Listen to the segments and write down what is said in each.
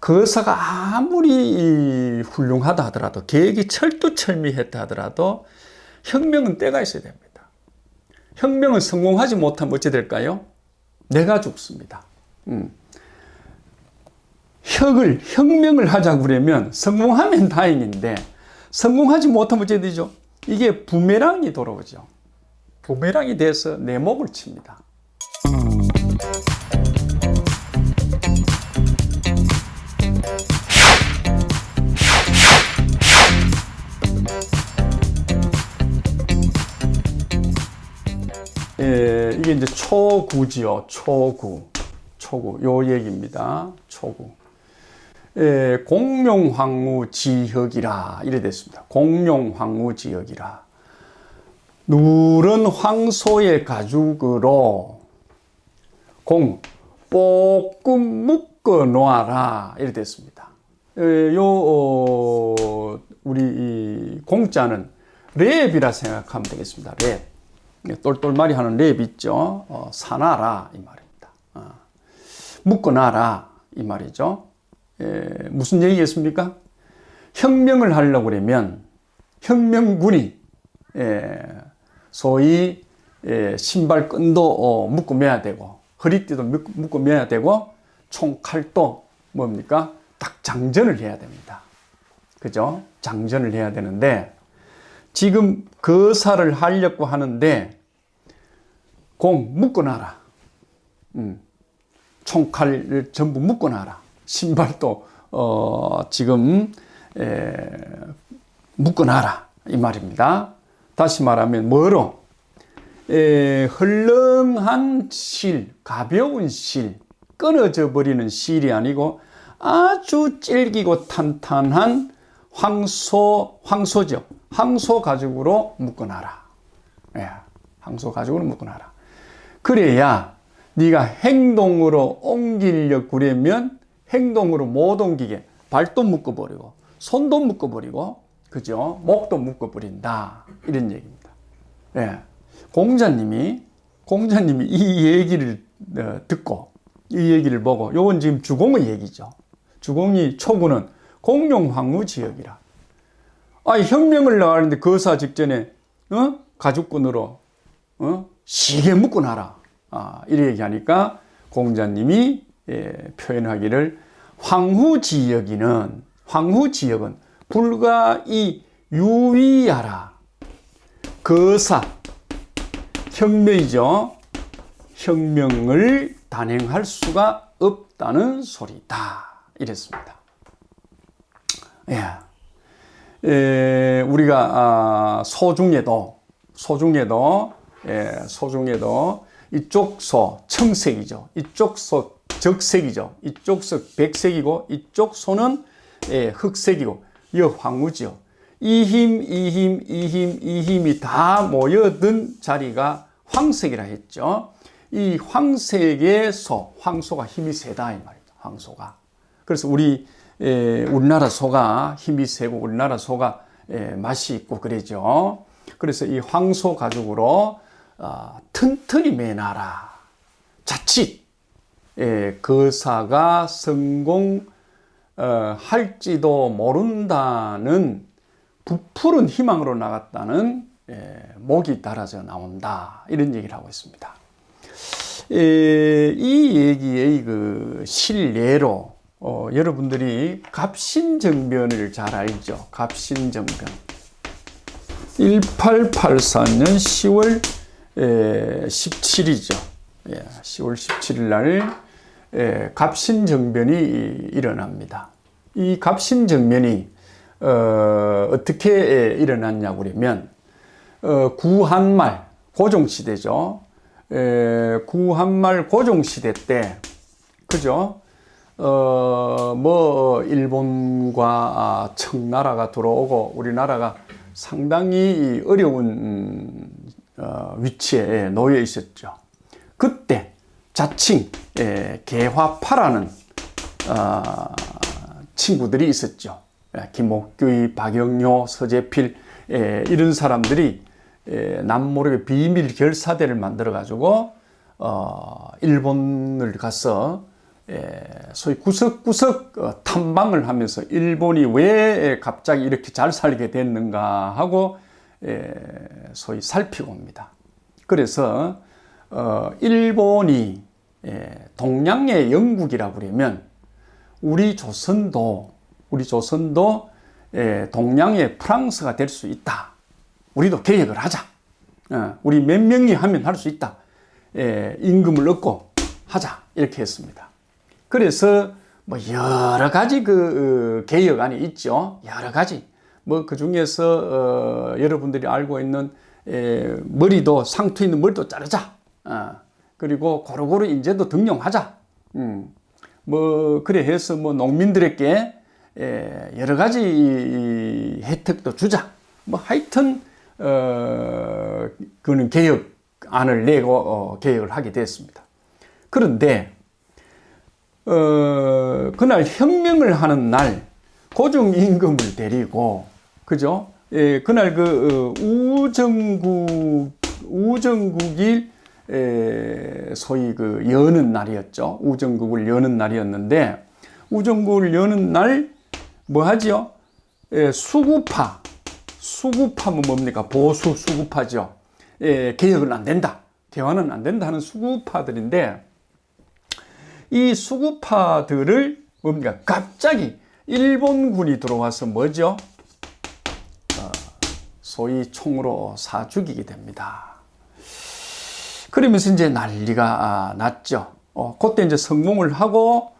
거사가 아무리 훌륭하다 하더라도, 계획이 철두철미했다 하더라도 혁명은 때가 있어야 됩니다. 혁명은 성공하지 못하면 어찌 될까요? 내가 죽습니다. 혁명을 하자고 그러면 성공하면 다행인데, 성공하지 못하면 어찌 되죠? 이게 부메랑이 돌아오죠. 부메랑이 돼서 내 목을 칩니다. 이게 이제 초구지요. 초구. 요 얘기입니다. 초구. 공룡황후지혁이라 이래 됐습니다. 공룡황후지혁이라. 누런 황소의 가죽으로 볶음 묶어 놓아라 이래 됐습니다. 우리 이 공자는 랩이라 생각하면 되겠습니다. 랩. 똘똘마리 하는 랩 있죠. 사놔라 이 말입니다. 묶어놔라 이 말이죠. 무슨 얘기겠습니까? 혁명을 하려고 그러면 혁명군이 소위 신발끈도 묶어매야 되고, 허리띠도 묶어매야 되고, 총칼도 뭡니까? 딱 장전을 해야 됩니다. 그죠? 장전을 해야 되는데, 지금 거사를 하려고 하는데 묶어놔라. 총칼을 전부 묶어놔라. 신발도 지금 묶어놔라 이 말입니다. 다시 말하면 뭐로? 헐렁한 실, 가벼운 실, 끊어져 버리는 실이 아니고 아주 질기고 탄탄한 황소죠. 황소 가죽으로 묶어놔라. 황소 가죽으로 묶어놔라. 그래야 네가 행동으로 옮기려고 그러면 행동으로 못 옮기게 발도 묶어버리고 손도 묶어버리고, 그죠? 목도 묶어버린다 이런 얘기입니다. 공자님이 이 얘기를 듣고, 이 얘기를 보고, 요건 지금 주공의 얘기죠. 주공이 초구는 공룡황후지혁이라. 혁명을 나가는데 거사 직전에 가죽끈으로 시계 묶어놔라. 이렇게 얘기하니까 공자님이 표현하기를 황후지혁은 불과 이 유위하라. 거사 혁명이죠. 혁명을 단행할 수가 없다는 소리다. 이랬습니다. 우리가 소중에도 이쪽 소 청색이죠. 이쪽 소 적색이죠. 이쪽 소 백색이고 이쪽 소는 흑색이고 이 황후지요. 이 힘이 다 모여든 자리가 황색이라 했죠. 이 황색의 황소가 힘이 세다 이 말이죠. 황소가. 그래서 우리나라 소가 힘이 세고 우리나라 소가 맛이 있고 그러죠. 그래서 이 황소 가죽으로 튼튼히 매놔라. 자칫 거사가 성공할지도 모른다는 부풀은 희망으로 나갔다는 목이 달아져 나온다. 이런 얘기를 하고 있습니다. 이 얘기의 그 실례로 여러분들이 갑신정변을 잘 알죠. 갑신정변. 1884년 10월 17일이죠. 10월 17일 날 갑신정변이 일어납니다. 이 갑신정변이 어떻게 일어났냐고 그러면 구한말 고종시대죠. 구한말 고종시대 때, 그죠? 일본과 청나라가 들어오고 우리나라가 상당히 어려운 위치에 놓여 있었죠. 그때 자칭 개화파라는 친구들이 있었죠. 김옥규의, 박영효, 서재필 이런 사람들이 남모르게 비밀 결사대를 만들어 가지고 일본을 가서 소위 구석구석 탐방을 하면서 일본이 왜 갑자기 이렇게 잘 살게 됐는가 하고 소위 살피고 옵니다. 그래서 일본이 동양의 영국이라고 그러면 우리 조선도 동양의 프랑스가 될 수 있다. 우리도 개혁을 하자. 우리 몇 명이 하면 할 수 있다. 임금을 얻고 하자. 이렇게 했습니다. 그래서 뭐 여러 가지 그 개혁안이 있죠. 여러 가지. 뭐 그 중에서 여러분들이 알고 있는 머리도 상투 있는 머리도 자르자. 그리고 고루고루 인재도 등용하자. 뭐 그래 해서 뭐 농민들에게 여러 가지 혜택도 주자. 뭐 하여튼 그는 개혁안을 내고 개혁을 하게 됐습니다. 그런데 그날 혁명을 하는 날 고종 임금을 데리고 그죠? 그날 그 우정국이 소위 그 여는 날이었죠. 우정국을 여는 날이었는데 우정국을 여는 날 뭐 하지요? 수구파면 뭡니까? 보수 수구파죠. 개혁은 안 된다. 개헌은 안 된다 하는 수구파들인데 이 수구파들을 뭡니까? 갑자기 일본군이 들어와서 뭐죠? 소위 총으로 사 죽이게 됩니다. 그러면서 이제 난리가 났죠. 그때 이제 성공을 하고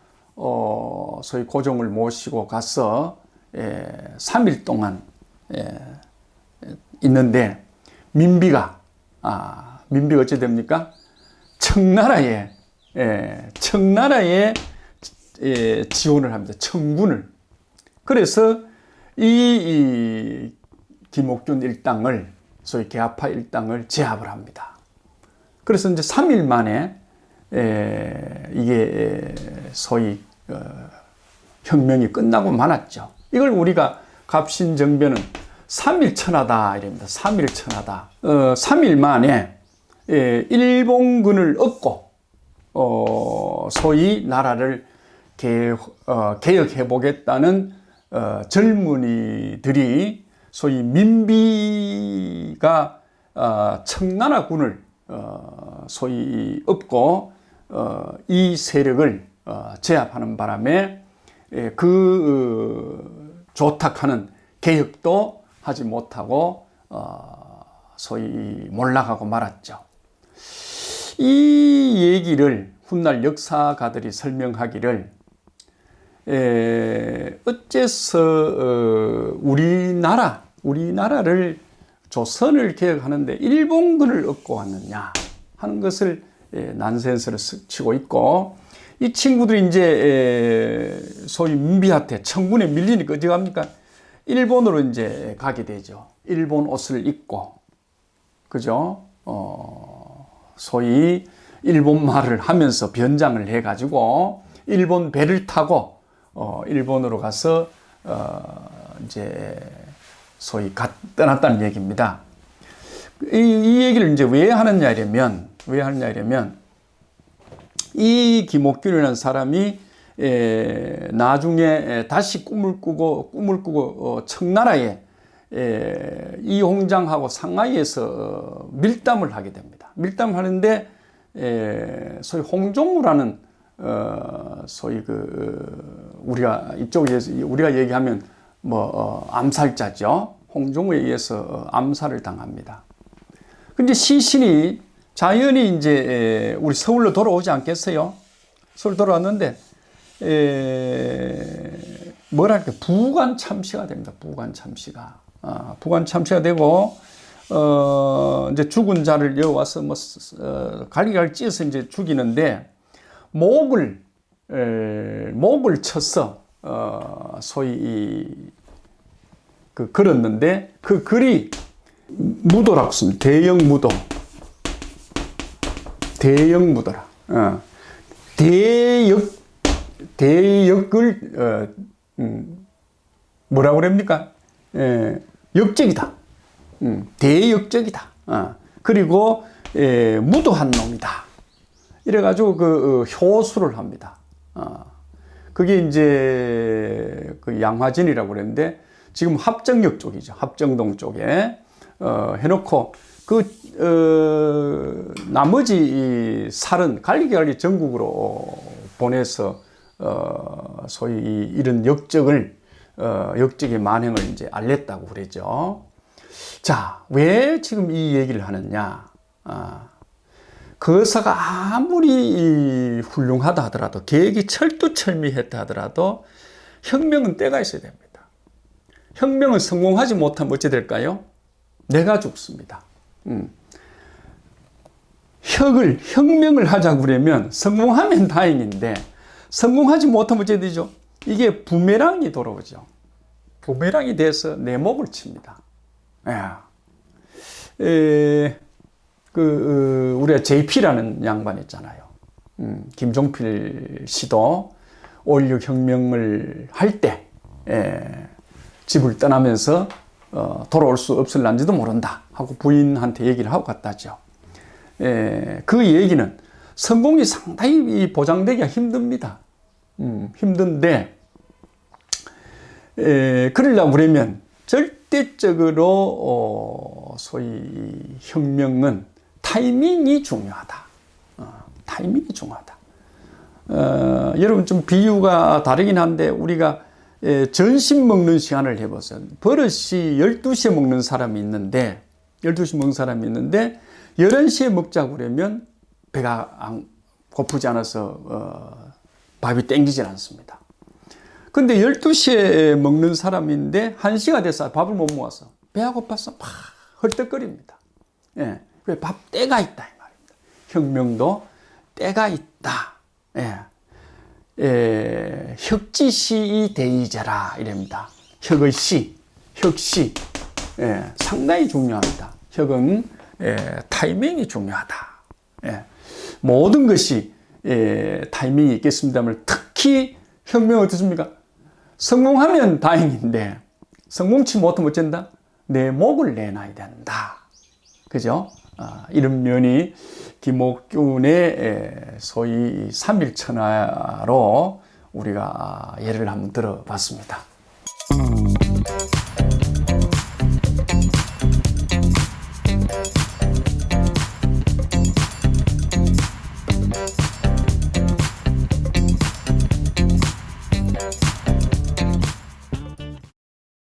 소위 고종을 모시고 가서 3일 동안 있는데 민비가 어찌 됩니까? 청나라에 지원을 합니다. 청군을. 그래서 이 김옥균 일당을 소위 개화파 일당을 제압을 합니다. 그래서 이제 3일 만에 이게 소위 혁명이 끝나고 말았죠. 이걸 우리가 갑신정변은 3일 천하다 이랍니다. 3일 천하다. 3일 만에 일본군을 얻고 소위 나라를 개혁해 보겠다는 젊은이들이 소위 민비가 청나라군을 소위 업고 이 세력을 제압하는 바람에 조탁하는 개혁도 하지 못하고 소위 몰락하고 말았죠. 이 얘기를 훗날 역사가들이 설명하기를 어째서 우리나라를 조선을 개혁하는데 일본군을 얻고 왔느냐 하는 것을 난센스를 치고 있고 이 친구들이 이제 소위 민비한테 청군에 밀리니까 어디 갑니까? 일본으로 이제 가게 되죠. 일본 옷을 입고 그죠? 소위 일본 말을 하면서 변장을 해가지고 일본 배를 타고 일본으로 가서 이제 소위 떠났다는 얘기입니다. 이 얘기를 이제 왜 하느냐 이러면 이 김옥균이라는 사람이 나중에 다시 꿈을 꾸고 청나라에 이홍장하고 상하이에서 밀담을 하게 됩니다. 밀담을 하는데 소위 홍종우라는 소위 우리가 이쪽에서 우리가 얘기하면 암살자죠. 홍종우에 의해서 암살을 당합니다. 근데 시신이 자연히 이제 우리 서울로 돌아오지 않겠어요? 서울 돌아왔는데 뭐랄까 부관 참시가 됩니다. 부관 참시가 되고 이제 죽은 자를 여와서 갈기갈 찢어서 이제 죽이는데 목을 쳐서 소위 걸었는데 그 글이 무도라고 씁니다. 대역 무도라. 대역을 뭐라고 그럽니까? 역적이다. 대역적이다. 그리고 무도한 놈이다. 이래가지고 효수를 합니다. 그게 이제 그 양화진이라고 그랬는데 지금 합정역 쪽이죠. 합정동 쪽에 해놓고 나머지 이 살은 갈리갈리 전국으로 보내서 소위 이런 역적의 만행을 이제 알렸다고 그러죠. 자, 왜 지금 이 얘기를 하느냐? 그 의사가 아무리 훌륭하다 하더라도, 계획이 철두철미했다 하더라도 혁명은 때가 있어야 됩니다. 혁명은 성공하지 못하면 어찌 될까요? 내가 죽습니다. 혁명을 하자고 그러면 성공하면 다행인데 성공하지 못하면 어찌 되죠? 이게 부메랑이 돌아오죠. 부메랑이 돼서 내 목을 칩니다. 우리가 JP라는 양반 있잖아요. 김종필 씨도 5.16 혁명을 할 때 집을 떠나면서 돌아올 수 없을란지도 모른다 하고 부인한테 얘기를 하고 갔다죠. 그 얘기는 성공이 상당히 보장되기가 힘듭니다. 힘든데 그러려고 그러면 절대적으로 소위 혁명은 타이밍이 중요하다. 타이밍이 중요하다. 여러분 좀 비유가 다르긴 한데 우리가 점심 먹는 시간을 해보세요. 버릇이 12시에 먹는 사람이 있는데 11시에 먹자고 그러면 배가 고프지 않아서 밥이 땡기질 않습니다. 근데 12시에 먹는 사람인데 1시가 돼서 밥을 못 먹어서 배가 고파서 막 헐떡거립니다. 왜 밥 때가 있다 이 말입니다. 혁명도 때가 있다. 혁지시이 대이제라 이랍니다. 혁시. 상당히 중요합니다. 혁은 타이밍이 중요하다. 모든 것이 타이밍이 있겠습니다만 특히 혁명은 어떻습니까? 성공하면 다행인데 성공치 못하면 어쩐다? 내 목을 내놔야 된다. 그죠? 이런 면이 김옥균의 소위 삼일천하로 우리가 예를 한번 들어봤습니다.